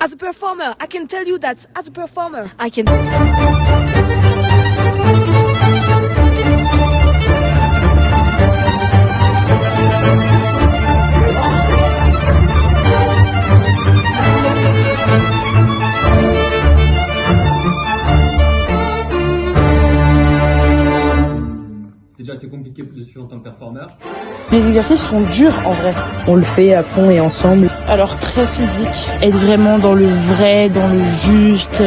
As a performer, I can tell you that as a performer, I can... C'est déjà assez compliqué de suivre en tant que performeur. Les exercices sont durs en vrai. On le fait à fond et ensemble. Alors très physique. Être vraiment dans le vrai, dans le juste,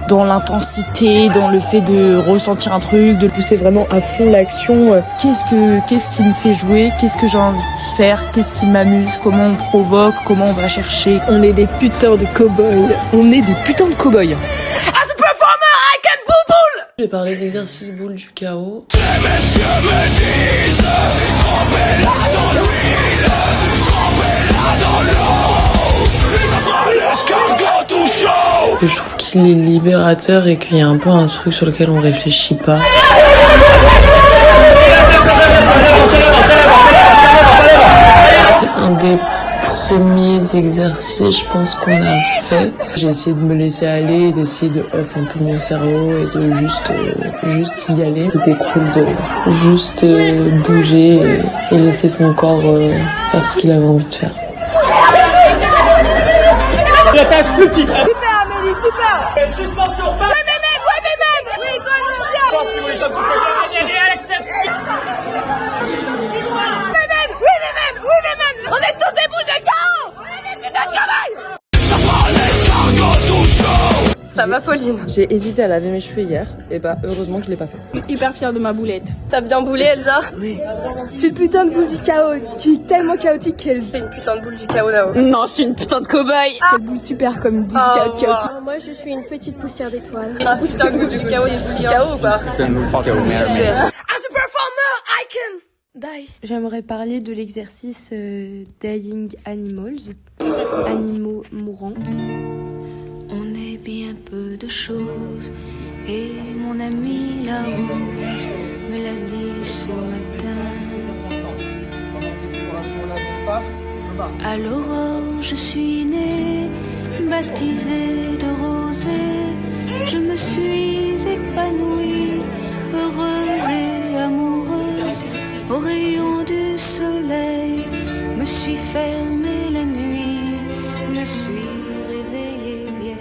dans l'intensité, dans le fait de ressentir un truc, de pousser vraiment à fond l'action. Qu'est-ce qui me fait jouer? Qu'est-ce que j'ai envie de faire? Qu'est-ce qui m'amuse? Comment on provoque? Comment on va chercher? On est des putains de cow-boys. On est des putains de cow-boys. As a performer, I can bouboule! Je vais parler d'exercice boule du chaos. Les messieurs me disent, trempez-la dans l'huile, trempez-la dans l'eau, ça fera l'escargot tout chaud. Je trouve qu'il est libérateur et qu'il y a un peu un truc sur lequel on réfléchit pas. C'est un des premiers exercices, je pense, qu'on a fait. J'ai essayé de me laisser aller, d'essayer de off un peu mon cerveau et de juste y aller. C'était cool de juste bouger et laisser son corps faire ce qu'il avait envie de faire. La tâche plus petite. Super Amélie, super! Suspension. Ouais mais même! Oui, toi je On est tous des boules de chaos! On est des putains de travail! Ça fera l'escargot tout chaud. Ça va Pauline? J'ai hésité à laver mes cheveux hier, et bah heureusement que je l'ai pas fait. Hyper fière de ma boulette. T'as bien boulé, Elsa? Oui. C'est une putain de boule du chaos, qui est tellement chaotique qu'elle fait une putain de boule du chaos là-haut. Non, je suis une putain de cow-boy. Quelle boule super comme une boule du chaotique. Moi, je suis une petite poussière d'étoiles. Une putain de boule du chaos, c'est du chaos ou pas? Putain de chaos, Super. As a performer, I can... Die. J'aimerais parler de l'exercice Dying Animals, animaux mourants. On est bien peu de choses et mon amie la rose me l'a dit ce matin. À l'aurore je suis née, baptisée de rosée. Je me suis épanouie, heureuse et amoureuse. Au rayon du soleil, me suis fermée la nuit, me suis réveillée vieille.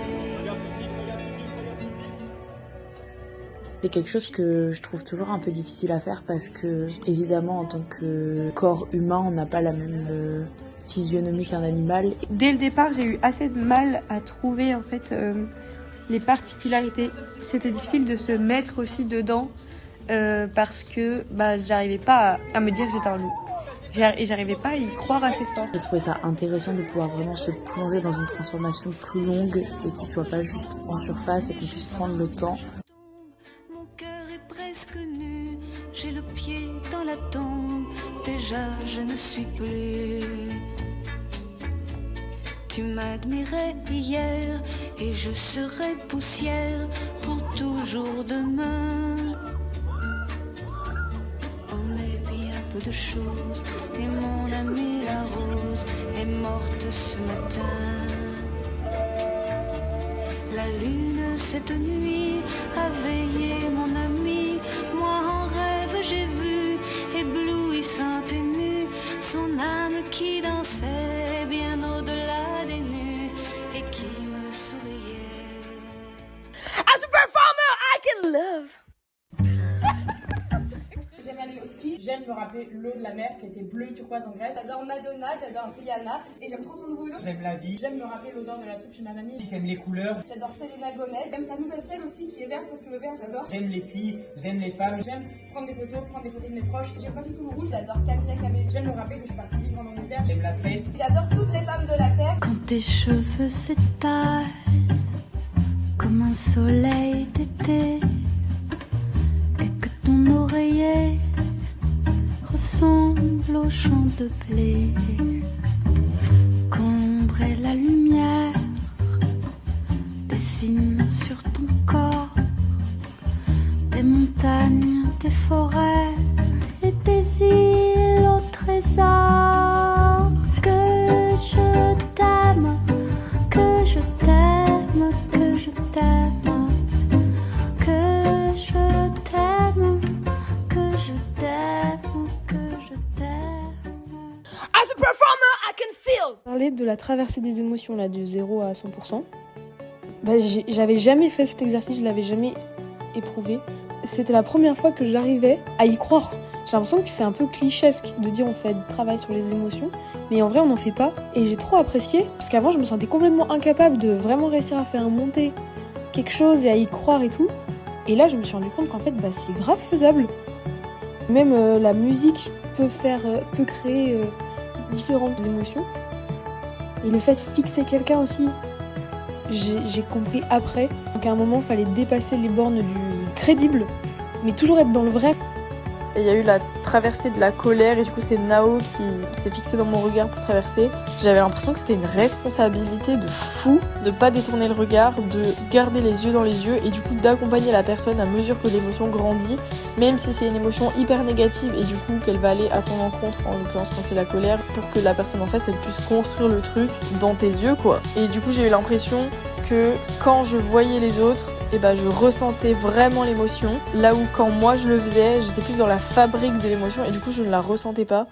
C'est quelque chose que je trouve toujours un peu difficile à faire parce que, évidemment, en tant que corps humain, on n'a pas la même physionomie qu'un animal. Dès le départ, j'ai eu assez de mal à trouver en fait les particularités. C'était difficile de se mettre aussi dedans. Parce que j'arrivais pas à me dire que j'étais un loup. Et j'arrivais pas à y croire assez fort. J'ai trouvé ça intéressant de pouvoir vraiment se plonger dans une transformation plus longue et qui soit pas juste en surface et qu'on puisse prendre le temps. Mon cœur est presque nu, j'ai le pied dans la tombe, déjà je ne suis plus. Tu m'admirais hier et je serai poussière pour toujours demain. De choses et mon amie la rose est morte ce matin. La lune cette nuit a veillé mon ami. Moi en rêve j'ai vu éblouissante et nue son âme qui dansait bien au-delà des nues et qui me souriait. As a performer, I can love! J'aime aller au ski, j'aime me rappeler l'eau de la mer qui était bleue turquoise en Grèce. J'adore Madonna, j'adore Rihanna et j'aime trop son nouveau look. J'aime la vie. J'aime me rappeler l'odeur de la soupe chez ma mamie. J'aime les couleurs. J'adore Selena Gomez. J'aime sa nouvelle scène aussi qui est verte parce que le vert j'adore. J'aime les filles, j'aime les femmes. J'aime prendre des photos de mes proches. J'aime pas du tout le rouge, j'adore Camilla Cabello. J'aime me rappeler que je suis partie vivre en Angleterre. J'aime la fête. J'adore toutes les femmes de la terre. Quand tes cheveux s'étalent comme un soleil d'été et que ton oreiller ressemble au champ de blé, quand l'ombre et la lumière dessinent sur ton corps des montagnes, des forêts et des îles au trésor. Que je t'aime, que je t'aime. que je t'aime, que je t'aime, que je t'aime, que je t'aime. As a performer, I can feel. Parler de la traversée des émotions là, de 0 à 100%. Bah, j'avais jamais fait cet exercice, je l'avais jamais éprouvé. C'était la première fois que j'arrivais à y croire. J'ai l'impression que c'est un peu clichésque de dire on fait du travail sur les émotions, mais en vrai on n'en fait pas. Et j'ai trop apprécié, parce qu'avant je me sentais complètement incapable de vraiment réussir à faire monter quelque chose et à y croire et tout. Et là je me suis rendu compte qu'en fait bah, c'est grave faisable. Même la musique peut créer différentes émotions. Et le fait de fixer quelqu'un aussi, j'ai compris après qu'à un moment il fallait dépasser les bornes du crédible, mais toujours être dans le vrai. Et il y a eu la traversée de la colère et du coup c'est Nao qui s'est fixé dans mon regard pour traverser. J'avais l'impression que c'était une responsabilité de fou de pas détourner le regard, de garder les yeux dans les yeux et du coup d'accompagner la personne à mesure que l'émotion grandit, même si c'est une émotion hyper négative et du coup qu'elle va aller à ton encontre, en l'occurrence quand c'est la colère, pour que la personne en face elle puisse construire le truc dans tes yeux quoi. Et du coup j'ai eu l'impression que quand je voyais les autres, et bah je ressentais vraiment l'émotion, là où quand moi je le faisais, j'étais plus dans la fabrique de l'émotion et du coup je ne la ressentais pas.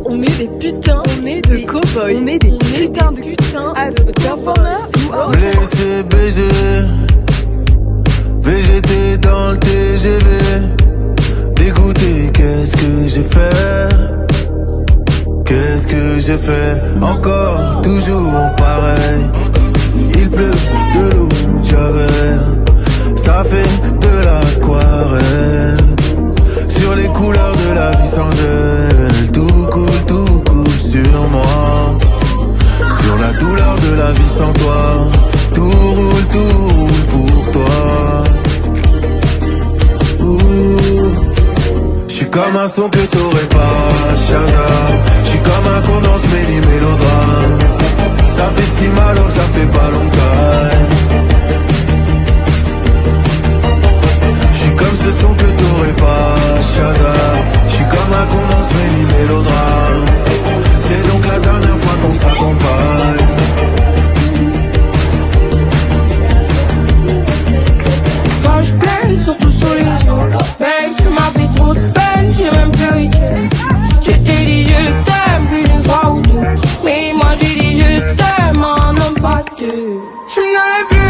On est des putains, on est de cow-boys, on est des putains de putains. As a performer, Blessé, baiser, végété dans le TGV. Dégoûté, qu'est-ce que j'ai fait? Qu'est-ce que j'ai fait? Encore, toujours pareil. Il pleut de l'eau de Javel. Ça fait de l'aquarelle sur les couleurs de la vie sans elle. Tout coule sur moi. Sur la douleur de la vie sans toi. Tout roule pour toi. J'suis comme un son que t'aurais pas, Shazam. J'suis comme un condensé du mélodrame. Ça fait si mal alors que ça fait pas longtemps. J'suis comme ce son que t'aurais pas, Shazam. J'suis comme un condensé du mélodrame. C'est donc la dernière fois qu'on s'accompagne. Quand je pleine, surtout sur les yeux. Ben, tu m'as fait trop de peine, j'ai même pleuré. Je t'ai dit je t'aime plus d'une fois ou deux. Mais moi j'ai dit je t'aime en homme pas deux. Je n'avais plus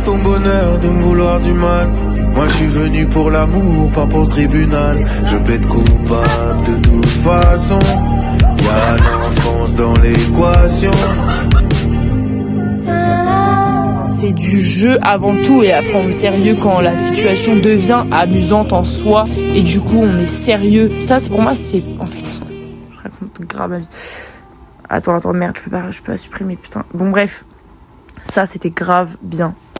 ton bonheur de me vouloir du mal. Moi je suis venu pour l'amour, pas pour le tribunal. Je plaide coupable de toute façon. Y'a l'enfance dans l'équation. C'est du jeu avant tout et à prendre au sérieux quand la situation devient amusante en soi et du coup on est sérieux. Ça c'est pour moi c'est en fait je raconte grave ma vie. Attends merde je peux pas supprimer putain. Bon bref ça c'était grave bien.